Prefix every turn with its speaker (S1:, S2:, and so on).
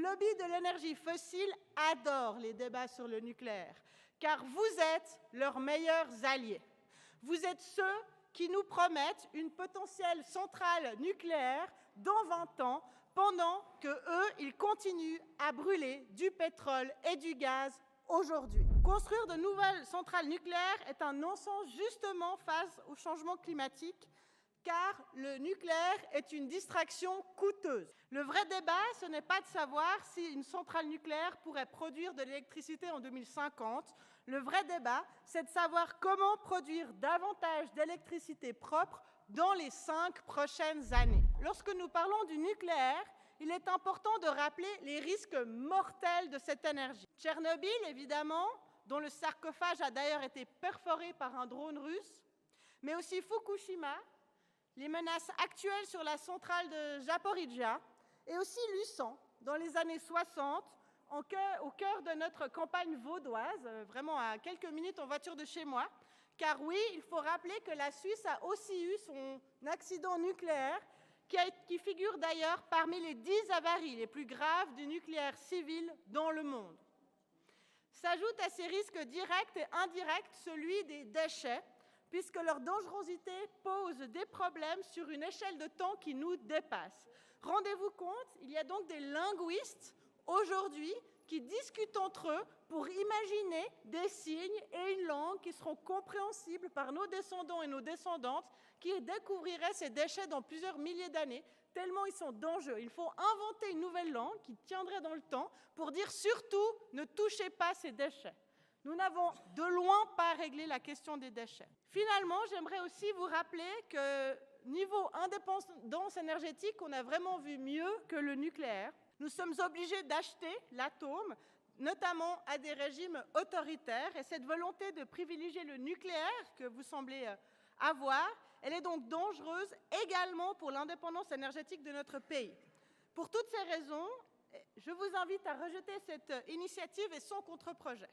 S1: lobby de l'énergie fossile adore les débats sur le nucléaire, car vous êtes leurs meilleurs alliés. Vous êtes ceux qui nous promettent une potentielle centrale nucléaire dans 20 ans, pendant qu'eux, ils continuent à brûler du pétrole et du gaz aujourd'hui. Construire de nouvelles centrales nucléaires est un non-sens justement face au changement climatique, car le nucléaire est une distraction coûteuse. Le vrai débat, ce n'est pas de savoir si une centrale nucléaire pourrait produire de l'électricité en 2050. Le vrai débat, c'est de savoir comment produire davantage d'électricité propre dans les 5 prochaines années. Lorsque nous parlons du nucléaire, il est important de rappeler les risques mortels de cette énergie. Tchernobyl, évidemment, dont le sarcophage a d'ailleurs été perforé par un drone russe, mais aussi Fukushima, les menaces actuelles sur la centrale de Zaporijia, et aussi Luçon, dans les années 60, au cœur de notre campagne vaudoise, vraiment à quelques minutes en voiture de chez moi. Car oui, il faut rappeler que la Suisse a aussi eu son accident nucléaire, qui figure d'ailleurs parmi les 10 avaries les plus graves du nucléaire civil dans le monde. S'ajoute à ces risques directs et indirects celui des déchets, puisque leur dangerosité pose des problèmes sur une échelle de temps qui nous dépasse. Rendez-vous compte, il y a donc des linguistes aujourd'hui qui discutent entre eux pour imaginer des signes et une langue qui seront compréhensibles par nos descendants et nos descendantes, qui découvriraient ces déchets dans plusieurs milliers d'années, tellement ils sont dangereux. Il faut inventer une nouvelle langue qui tiendrait dans le temps pour dire surtout ne touchez pas ces déchets. Nous n'avons de loin pas réglé la question des déchets. Finalement, j'aimerais aussi vous rappeler que niveau indépendance énergétique, on a vraiment vu mieux que le nucléaire. Nous sommes obligés d'acheter l'atome, notamment à des régimes autoritaires, et cette volonté de privilégier le nucléaire que vous semblez avoir, elle est donc dangereuse également pour l'indépendance énergétique de notre pays. Pour toutes ces raisons, je vous invite à rejeter cette initiative et son contre-projet.